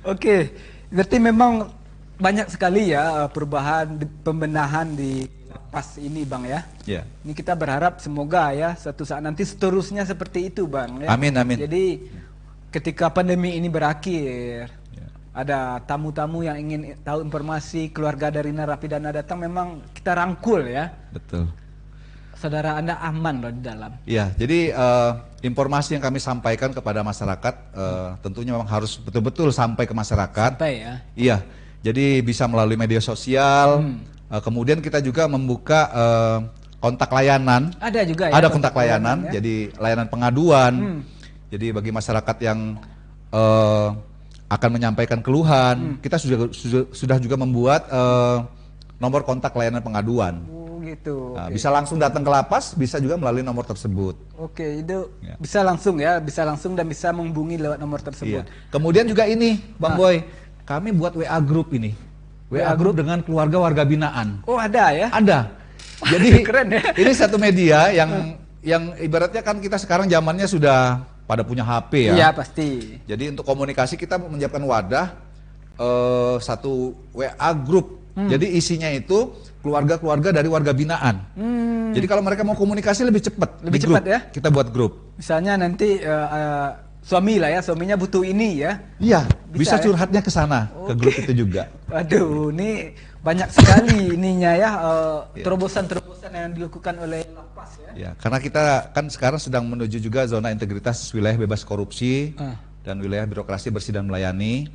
Oke, berarti memang banyak sekali ya perubahan, pembenahan di lapas ini, Bang ya. Ini kita berharap semoga ya suatu saat nanti seterusnya seperti itu, Bang ya. Amin. Jadi ketika pandemi ini berakhir, ada tamu-tamu yang ingin tahu informasi keluarga dari narapidana datang, memang kita rangkul ya. Betul. Saudara Anda aman loh di dalam. Iya, jadi informasi yang kami sampaikan kepada masyarakat tentunya memang harus betul-betul sampai ke masyarakat. Sampai ya. Iya, jadi bisa melalui media sosial. Kemudian kita juga membuka kontak layanan. Ada juga ya. Ada kontak layanan, ya? Jadi layanan pengaduan. Jadi bagi masyarakat yang akan menyampaikan keluhan, kita sudah juga membuat nomor kontak layanan pengaduan. gitu. Nah, Oke. bisa langsung datang ke lapas, bisa juga melalui nomor tersebut. Oke, itu Ya. bisa langsung ya, bisa langsung dan bisa menghubungi lewat nomor tersebut. Iya. Kemudian juga ini, Bang Ah. Boy, kami buat WA group ini. WA group dengan keluarga warga binaan. Oh, ada ya? Ada. Jadi Keren ya. ini satu media yang ibaratnya kan kita sekarang zamannya sudah pada punya HP ya. Iya, pasti. Jadi untuk komunikasi kita menyiapkan wadah satu WA group. Jadi isinya itu keluarga-keluarga dari warga binaan. Jadi kalau mereka mau komunikasi lebih cepat. Lebih di grup. cepat ya? Kita buat grup. Misalnya nanti suami lah ya, suaminya butuh ini ya. Iya, Bisa bisa ya? curhatnya ke sana, ke grup itu juga. Waduh, ini banyak sekali ininya ya, terobosan-terobosan yang dilakukan oleh lapas ya. Ya, karena kita kan sekarang sedang menuju juga zona integritas wilayah bebas korupsi dan wilayah birokrasi bersih dan melayani.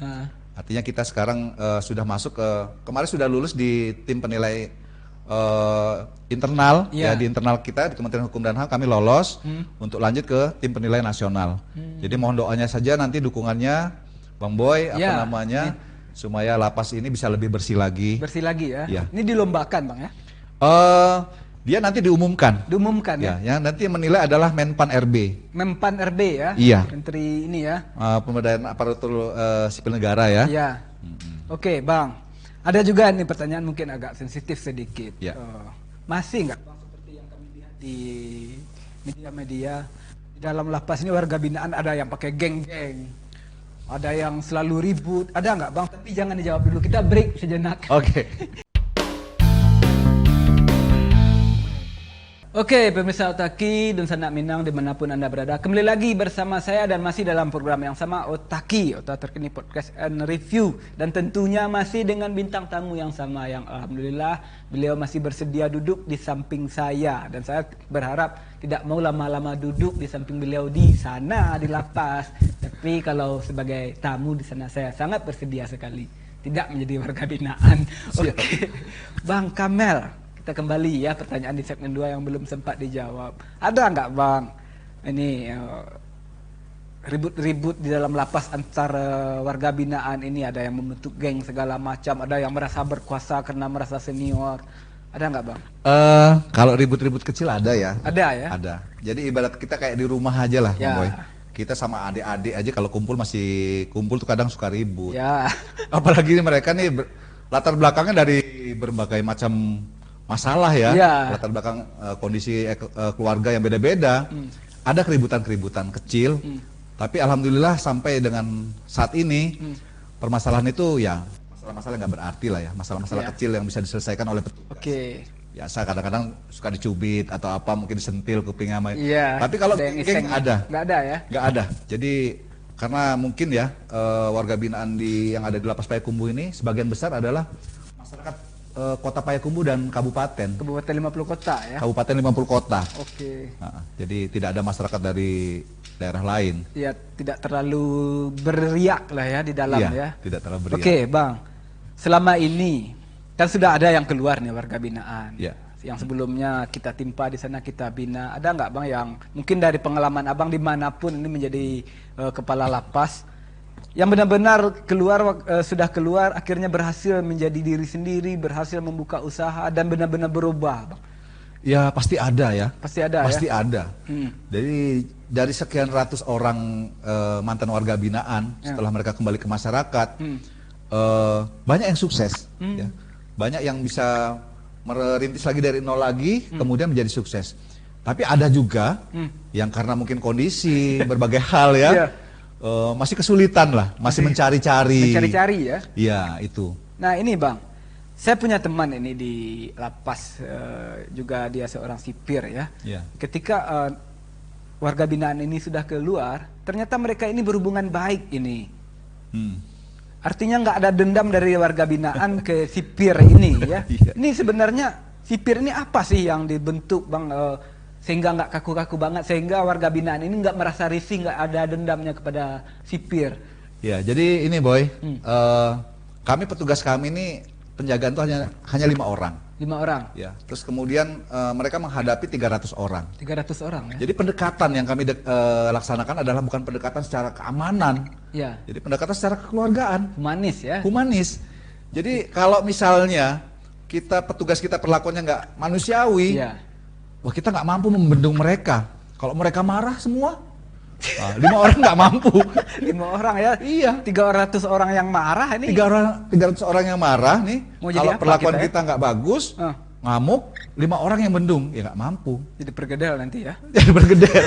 Artinya kita sekarang sudah masuk kemarin sudah lulus di tim penilai internal Iya. ya, di internal kita di Kementerian Hukum dan HAM kami lolos untuk lanjut ke tim penilai nasional. Jadi mohon doanya saja nanti dukungannya Bang Boy Ya, namanya supaya lapas ini bisa lebih bersih lagi. Bersih lagi ya. Iya. Ini dilombakan Bang ya. Dia nanti diumumkan. Diumumkan ya. Ya, yang nanti yang menilai adalah Menpan RB. Mempan RB ya. Iya. Menteri ini ya. Pemberdayaan aparatur sipil negara ya. Iya. Oke, Bang. Ada juga nih pertanyaan mungkin agak sensitif sedikit. Ya. Masih nggak Bang seperti yang kami lihat di media-media di dalam lapas ini warga binaan ada yang pakai geng-geng, ada yang selalu ribut, ada nggak Bang? Tapi jangan dijawab dulu, kita break sejenak. Oke. Oke, pemirsa Otaki dan Sanak Minang dimanapun Anda berada, kembali lagi bersama saya dan masih dalam program yang sama, Otaki, Otak Terkini Podcast and Review, dan tentunya masih dengan bintang tamu yang sama yang alhamdulillah beliau masih bersedia duduk di samping saya, dan saya berharap tidak mau lama-lama duduk di samping beliau di sana di lapas, tapi kalau sebagai tamu di sana saya sangat bersedia sekali tidak menjadi warga binaan. Oke, Bang Kamel. Kita kembali ya, pertanyaan di segmen 2 yang belum sempat dijawab. Ada nggak Bang ini ribut-ribut di dalam lapas antara warga binaan ini? Ada yang membentuk geng segala macam, ada yang merasa berkuasa karena merasa senior. Ada nggak Bang? Kalau ribut-ribut kecil ada ya. Ada ya? Ada. Jadi ibarat kita kayak di rumah aja lah, Ya. Bang Boy. Kita sama adik-adik aja kalau kumpul masih kumpul tuh kadang suka ribut. Ya. Apalagi mereka nih latar belakangnya dari berbagai macam masalah ya, Iya. latar belakang kondisi keluarga yang beda-beda. Ada keributan-keributan kecil, tapi alhamdulillah sampai dengan saat ini permasalahan itu ya masalah-masalah nggak berarti lah ya, masalah-masalah Iya. kecil yang bisa diselesaikan oleh petugas. Oke. Biasa kadang-kadang suka dicubit atau apa, mungkin disentil kupingnya. Iya. Tapi kalau ada yang geng iseng. ada, Nggak ada ya? nggak ada. Jadi karena mungkin ya warga binaan yang ada di Lapas Payakumbuh ini sebagian besar adalah masyarakat Kota Payakumbuh dan Kabupaten. Kabupaten 50 kota ya? Kabupaten 50 kota. Oke. Jadi tidak ada masyarakat dari daerah lain. Ya, tidak terlalu berriak lah ya di dalam Iya, ya. tidak terlalu beriak. Oke, Bang. Selama ini kan sudah ada yang keluar nih warga binaan. Iya. Yang sebelumnya kita timpa di sana kita bina. Ada nggak Bang yang mungkin dari pengalaman Abang dimanapun ini menjadi kepala lapas yang benar-benar keluar sudah keluar akhirnya berhasil menjadi diri sendiri, berhasil membuka usaha dan benar-benar berubah, Bang? Ya pasti ada ya. Pasti ada Pasti ya. ada. Jadi dari sekian ratus orang mantan warga binaan setelah mereka kembali ke masyarakat, banyak yang sukses. Ya. Banyak yang bisa merintis lagi dari nol lagi, kemudian menjadi sukses. Tapi ada juga yang karena mungkin kondisi berbagai hal ya, Iya. masih kesulitan lah, masih mencari-cari. Mencari-cari ya. Iya itu. Nah ini Bang, saya punya teman ini di lapas, juga dia seorang sipir ya. Iya. Ketika warga binaan ini sudah keluar, ternyata mereka ini berhubungan baik ini. Artinya nggak ada dendam dari warga binaan ke sipir ini ya. Iya. Ini sebenarnya sipir ini apa sih yang dibentuk Bang, sehingga nggak kaku-kaku banget, sehingga warga binaan ini nggak merasa risih, nggak ada dendamnya kepada sipir. Ya, jadi ini Boy, kami petugas kami ini penjagaan itu hanya 5 orang. 5 orang, Ya, terus kemudian mereka menghadapi 300 orang. 300 orang ya. Jadi pendekatan yang kami laksanakan adalah bukan pendekatan secara keamanan, Ya, jadi pendekatan secara kekeluargaan, humanis ya. humanis. Jadi kalau misalnya petugas kita perlakuannya nggak manusiawi, Iya. wah kita nggak mampu membendung mereka. Kalau mereka marah semua, 5 orang nggak mampu. 5 orang ya. Iya. 300 orang yang marah ini. 300 orang yang marah nih, Mau jadi kalau apa perlakuan kita ya? kita nggak bagus, ngamuk, 5 orang yang bendung, ya nggak mampu. Jadi pergedel nanti ya. Jadi bergedel.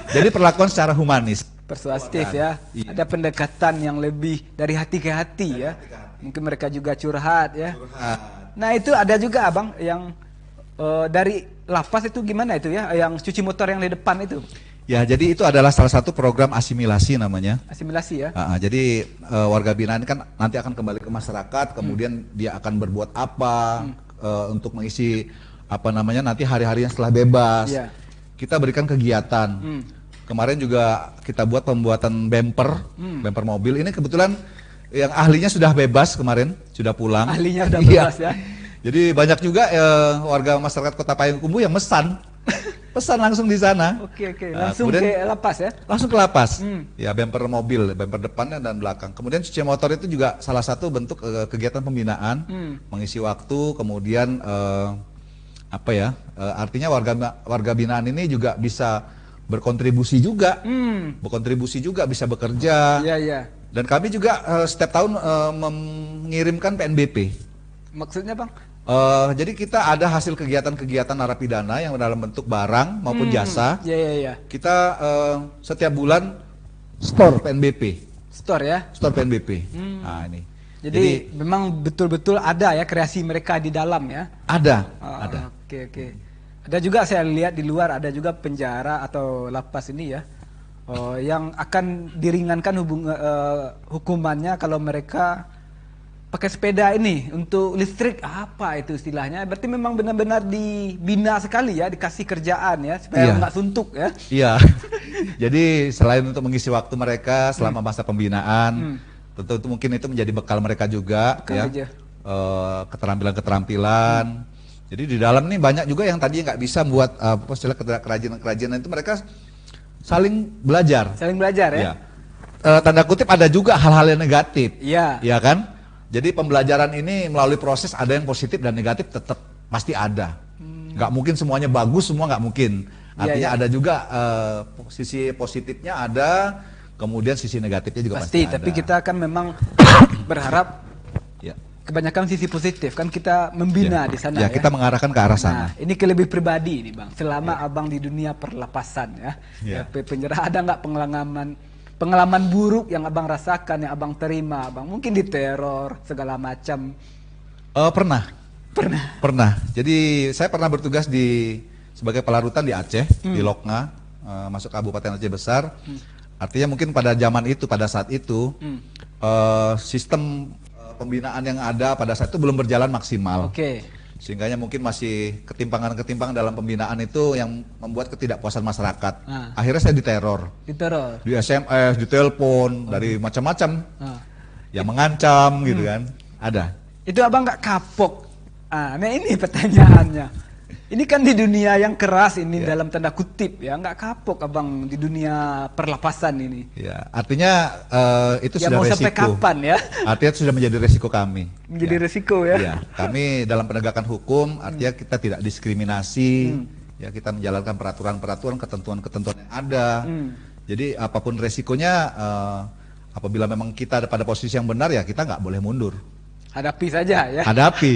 Jadi perlakuan secara humanis. Persuasif ya. Iya. Ada pendekatan yang lebih dari hati ke hati ya. Mungkin mereka juga curhat ya. Nah itu ada juga abang yang dari lapas itu gimana itu ya, yang cuci motor yang di depan itu. Ya, jadi itu adalah salah satu program asimilasi namanya. Asimilasi ya. Jadi warga binaan kan nanti akan kembali ke masyarakat, kemudian dia akan berbuat apa untuk mengisi apa namanya nanti hari-harinya setelah bebas. Iya. Kita berikan kegiatan. Kemarin juga kita buat pembuatan bumper mobil. Ini kebetulan yang ahlinya sudah bebas kemarin, sudah pulang. Ahlinya udah Iya. bebas ya. Jadi banyak juga warga masyarakat Kota Payakumbuh yang pesan langsung di sana. Oke. Nah, Langsung kemudian ke lapas ya. langsung ke lapas. Ya bumper mobil, bumper depannya dan belakang. Kemudian cuci motor itu juga salah satu bentuk kegiatan pembinaan, mengisi waktu. Kemudian artinya warga binaan ini juga bisa berkontribusi juga, bisa bekerja. Iya. Dan kami juga setiap tahun mengirimkan PNBP. Maksudnya bang? Jadi kita ada hasil kegiatan-kegiatan narapidana yang dalam bentuk barang maupun jasa. Iya. Kita setiap bulan store PNBP. Store ya. Store PNBP. Nah ini. Jadi memang betul-betul ada ya kreasi mereka di dalam ya. Ada. Oke. Ada juga saya lihat di luar ada juga penjara atau lapas ini ya. Yang akan diringankan hukumannya kalau mereka pakai sepeda ini untuk listrik, apa itu istilahnya? Berarti memang benar-benar dibina sekali ya, dikasih kerjaan ya supaya nggak suntuk ya. Iya. Jadi selain untuk mengisi waktu mereka selama masa pembinaan, tentu mungkin itu menjadi bekal mereka juga ya. Keterampilan-keterampilan. Jadi di dalam nih banyak juga yang tadi nggak bisa buat kerajinan-kerajinan itu mereka saling belajar. Saling belajar ya. Tanda kutip ada juga hal-hal yang negatif. Iya. Ya kan? Jadi pembelajaran ini melalui proses ada yang positif dan negatif tetap pasti ada. Nggak mungkin semuanya bagus, semua nggak mungkin. Artinya ada juga sisi positifnya ada, kemudian sisi negatifnya juga pasti ada. Tapi kita kan memang berharap kebanyakan sisi positif kan kita membina di sana ya. Kita mengarahkan ke arah sana. Nah, ini ke lebih pribadi nih bang. Selama abang di dunia perlapasan ya, penjara ada nggak pengalaman buruk yang abang rasakan, yang abang terima, abang mungkin diteror segala macam? Pernah. Jadi saya pernah bertugas sebagai pelarutan di Aceh, di Lokna, masuk Kabupaten Aceh Besar. Artinya mungkin pada zaman itu, pada saat itu, sistem pembinaan yang ada pada saat itu belum berjalan maksimal. Sehingganya mungkin masih ketimpangan-ketimpangan dalam pembinaan itu yang membuat ketidakpuasan masyarakat. Akhirnya saya diteror. Di SMS, di telepon, dari macam-macam. Yang mengancam gitu kan. Ada. Itu abang nggak kapok? Nah ini pertanyaannya. Ini kan di dunia yang keras ini dalam tanda kutip ya, nggak kapok abang di dunia perlapasan ini. Ya, artinya itu sudah mau resiko. sampai kapan ya? Artinya itu sudah menjadi resiko kami. Menjadi resiko ya? Ya, kami dalam penegakan hukum artinya kita tidak diskriminasi. Ya, kita menjalankan peraturan-peraturan, ketentuan-ketentuan yang ada. Jadi apapun resikonya, apabila memang kita pada posisi yang benar ya kita nggak boleh mundur. Hadapi saja ya. Hadapi.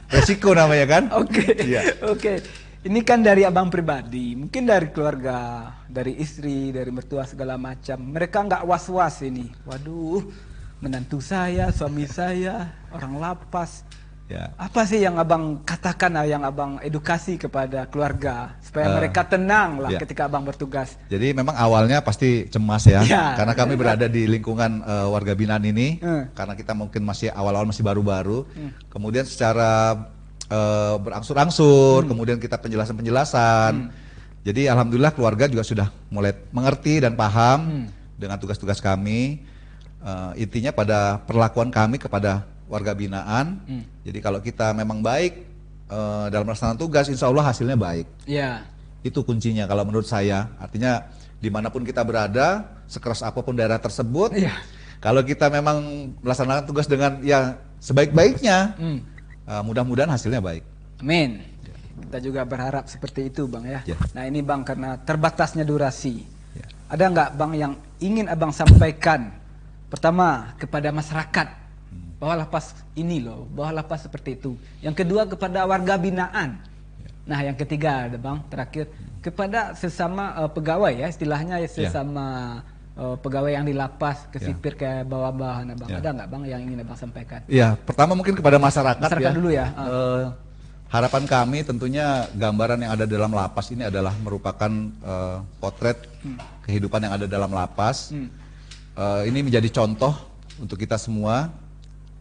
Resiko namanya kan? Oke. Ini kan dari abang pribadi, mungkin dari keluarga, dari istri, dari mertua segala macam. Mereka nggak was-was ini. Waduh, menantu saya, suami saya, orang lapas. Apa sih yang abang katakan, yang abang edukasi kepada keluarga supaya mereka tenang lah ketika abang bertugas? Jadi memang awalnya pasti cemas ya, karena kami berada di lingkungan warga binaan ini, karena kita mungkin masih awal-awal masih baru-baru. Kemudian secara berangsur-angsur, kemudian kita penjelasan-penjelasan. Jadi alhamdulillah keluarga juga sudah mulai mengerti dan paham dengan tugas-tugas kami. Intinya pada perlakuan kami kepada warga binaan. Jadi kalau kita memang baik dalam melaksanakan tugas, insya Allah hasilnya baik. Itu kuncinya kalau menurut saya. Artinya dimanapun kita berada, sekeras apapun daerah tersebut, kalau kita memang melaksanakan tugas dengan sebaik-baiknya, mudah-mudahan hasilnya baik. Amin. Kita juga berharap seperti itu Bang ya. Ya. Nah ini Bang, karena terbatasnya durasi, Ya. ada nggak Bang yang ingin Abang sampaikan pertama kepada masyarakat bahwa lapas ini loh, bahwa lapas seperti itu. Yang kedua kepada warga binaan. Nah yang ketiga ada Bang, terakhir kepada sesama pegawai ya, istilahnya ya, sesama pegawai yang di lapas, ke sipir, ke bawah-bawahan Abang. Ada nggak Bang yang ingin Abang sampaikan? Ya, pertama mungkin kepada masyarakat Masyarakat ya. dulu ya. Harapan kami tentunya gambaran yang ada dalam lapas ini adalah merupakan potret kehidupan yang ada dalam lapas. Ini menjadi contoh untuk kita semua.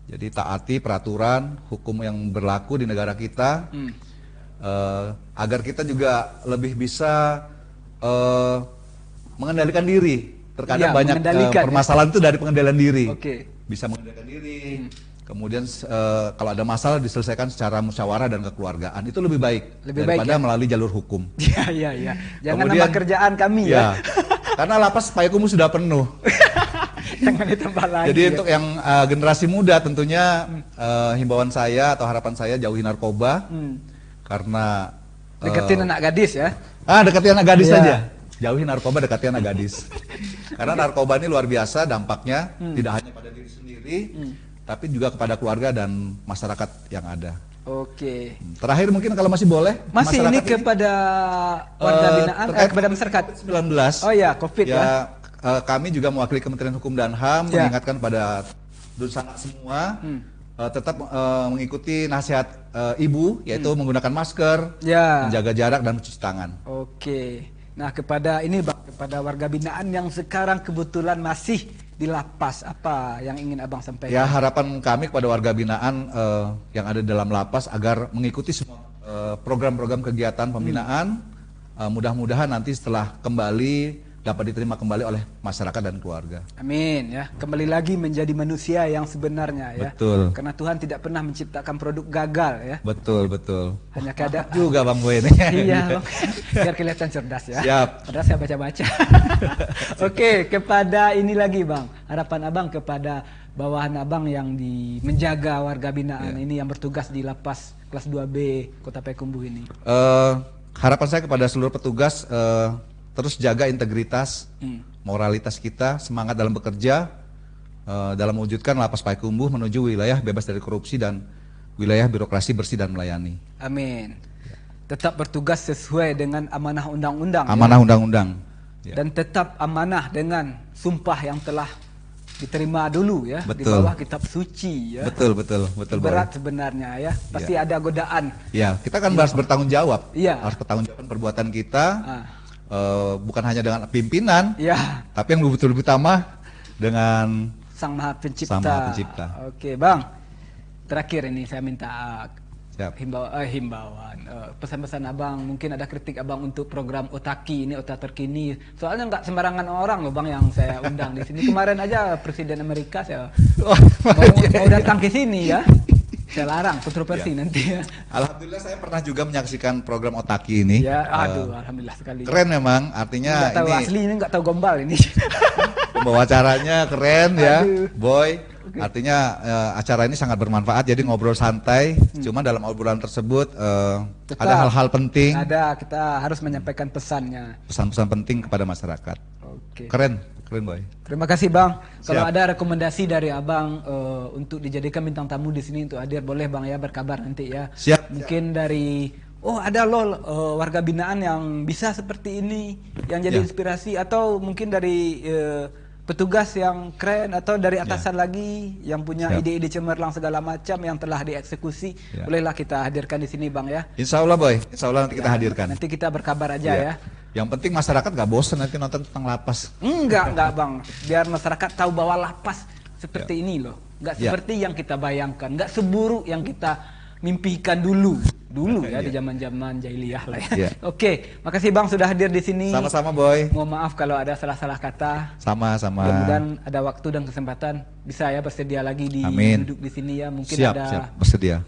Jadi taati peraturan hukum yang berlaku di negara kita, agar kita juga lebih bisa mengendalikan diri. Terkadang Ya, banyak permasalahan itu dari pengendalian diri. Bisa mengendalikan diri. Kemudian kalau ada masalah diselesaikan secara musyawarah dan kekeluargaan, itu lebih baik daripada melalui jalur hukum. Iya. Jangan nambah kerjaan kami ya. Karena lapas Payakumbuh sudah penuh. Jangan ditambah lagi. Jadi untuk yang generasi muda tentunya himbauan saya atau harapan saya jauhi narkoba. Karena deketin anak gadis ya. Deketin anak gadis saja. Jauhi narkoba, dekati anak gadis. Karena narkoba ini luar biasa dampaknya, tidak hanya pada diri sendiri, tapi juga kepada keluarga dan masyarakat yang ada. Terakhir mungkin kalau masih boleh, masih ini kepada warga binaan, kepada masyarakat. COVID-19. Oh ya, COVID ya. Kami juga mewakili Kementerian Hukum dan HAM mengingatkan pada Dunsana semua tetap mengikuti nasihat ibu, yaitu menggunakan masker, menjaga jarak dan mencuci tangan. Nah kepada ini Bang, kepada warga binaan yang sekarang kebetulan masih di lapas, apa yang ingin Abang sampaikan? Ya, harapan kami kepada warga binaan yang ada di dalam lapas agar mengikuti semua program-program kegiatan pembinaan. Mudah-mudahan nanti setelah kembali dapat diterima kembali oleh masyarakat dan keluarga. Amin ya, kembali lagi menjadi manusia yang sebenarnya ya. Betul. Karena Tuhan tidak pernah menciptakan produk gagal ya. Betul. Hanya keadaan juga Bang Boy ini. Iya, Bang. Biar kelihatan cerdas ya. Siap. Padahal saya baca-baca. Kepada ini lagi Bang, harapan Abang kepada bawahan Abang yang menjaga warga binaan ini yang bertugas di lapas kelas 2B Kota Payakumbuh ini. Harapan saya kepada seluruh petugas terus jaga integritas, moralitas kita, semangat dalam bekerja, dalam mewujudkan lapas Payakumbuh menuju wilayah bebas dari korupsi dan wilayah birokrasi bersih dan melayani. Amin. Tetap bertugas sesuai dengan amanah undang-undang. Amanah undang-undang. Dan tetap amanah dengan sumpah yang telah diterima dulu ya. Betul. Di bawah kitab suci ya. Betul. Berat sebenarnya ya. Pasti ada godaan. Ya, kita kan harus bertanggung jawab. Harus bertanggung jawab perbuatan kita. Bukan hanya dengan pimpinan, tapi yang betul-betul utama dengan Sang Maha Pencipta. Oke Bang, terakhir ini saya minta himbauan, pesan-pesan Abang, mungkin ada kritik Abang untuk program Otaki ini, Ota Terkini. Soalnya nggak sembarangan orang loh Bang yang saya undang di sini. Kemarin aja Presiden Amerika saya mau datang ke sini ya. Saya larang, kontroversi nanti ya. Alhamdulillah saya pernah juga menyaksikan program Otaki ini. Ya, alhamdulillah sekali. Keren memang, artinya nggak tahu ini asli ini, nggak tahu gombal ini. Pembawa acaranya keren ya, Boy. Artinya acara ini sangat bermanfaat, jadi ngobrol santai. Cuma dalam obrolan tersebut ada hal-hal penting. Kita harus menyampaikan pesannya. Pesan-pesan penting kepada masyarakat. Keren Boy. Terima kasih Bang. Kalau ada rekomendasi dari Abang untuk dijadikan bintang tamu di sini untuk hadir, boleh Bang ya, berkabar nanti ya. Mungkin dari ada loh warga binaan yang bisa seperti ini, yang jadi inspirasi, atau mungkin dari petugas yang keren, atau dari atasan lagi yang punya ide-ide cemerlang segala macam yang telah dieksekusi, bolehlah kita hadirkan di sini Bang ya. Insya Allah Boy, insya Allah nanti kita hadirkan. Nanti kita berkabar aja ya. Yang penting masyarakat gak bosan nanti nonton tentang lapas. Enggak Bang, biar masyarakat tahu bahwa lapas seperti ini loh, nggak seperti yang kita bayangkan, nggak seburuk yang kita mimpikan dulu ya di zaman-zaman jahiliyah lah ya. Oke, makasih Bang sudah hadir di sini. Sama-sama Boy. Mohon maaf kalau ada salah-salah kata. Sama-sama. Mudah-mudahan ada waktu dan kesempatan bisa ya bersedia lagi duduk di sini ya. Mungkin siap, bersedia.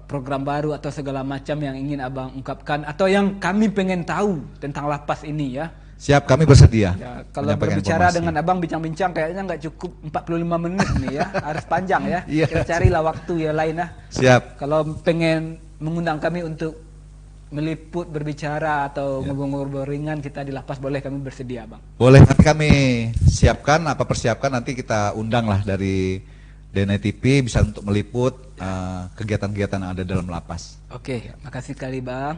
Program baru atau segala macam yang ingin Abang ungkapkan atau yang kami pengen tahu tentang lapas ini ya. Siap, kami bersedia. Ya, kalau menyampaikan berbicara informasi. dengan abang bincang-bincang kayaknya nggak cukup 45 menit nih ya, harus panjang ya. Iya. Kita carilah waktu ya lain lah. Siap. Kalau pengen mengundang kami untuk meliput, berbicara atau Ya. ngobrol-ngobrol ringan kita di lapas, boleh, kami bersedia bang. Boleh, nanti kami siapkan, persiapkan, nanti kita undang lah dari DNA TV bisa untuk meliput kegiatan-kegiatan yang ada dalam lapas. Oke, makasih sekali bang.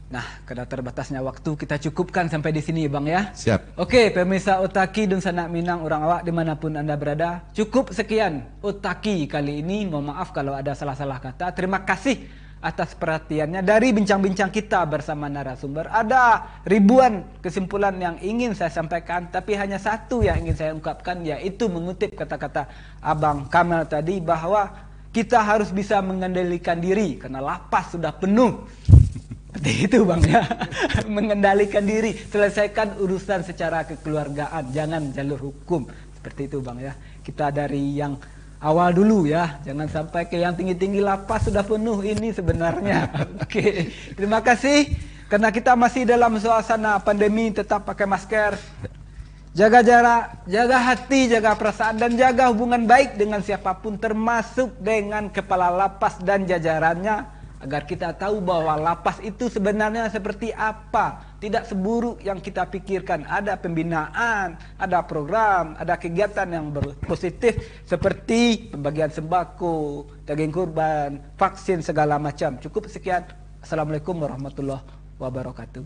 Nah, karena terbatasnya waktu kita cukupkan sampai di sini bang ya. Siap. Oke, pemirsa Otaki dan Sanak Minang orang awak dimanapun anda berada, cukup sekian Otaki kali ini. Mohon maaf kalau ada salah-salah kata. Terima kasih atas perhatiannya. Dari bincang-bincang kita bersama narasumber, ada ribuan kesimpulan yang ingin saya sampaikan, tapi hanya satu yang ingin saya ungkapkan, yaitu mengutip kata-kata Abang Kamal tadi, bahwa kita harus bisa mengendalikan diri karena lapas sudah penuh. Seperti itu bang ya. Mengendalikan diri, selesaikan urusan secara kekeluargaan, jangan jalur hukum. Seperti itu bang ya. Kita dari yang awal dulu ya, jangan sampai ke yang tinggi-tinggi, lapas sudah penuh ini sebenarnya. Oke, terima kasih. Karena kita masih dalam suasana pandemi, tetap pakai masker, jaga jarak, jaga hati, jaga perasaan, dan jaga hubungan baik dengan siapapun, termasuk dengan kepala lapas dan jajarannya, agar kita tahu bahwa lapas itu sebenarnya seperti apa. Tidak seburuk yang kita pikirkan. Ada pembinaan, ada program, ada kegiatan yang positif seperti pembagian sembako, daging kurban, vaksin, segala macam. Cukup sekian. Assalamualaikum warahmatullahi wabarakatuh.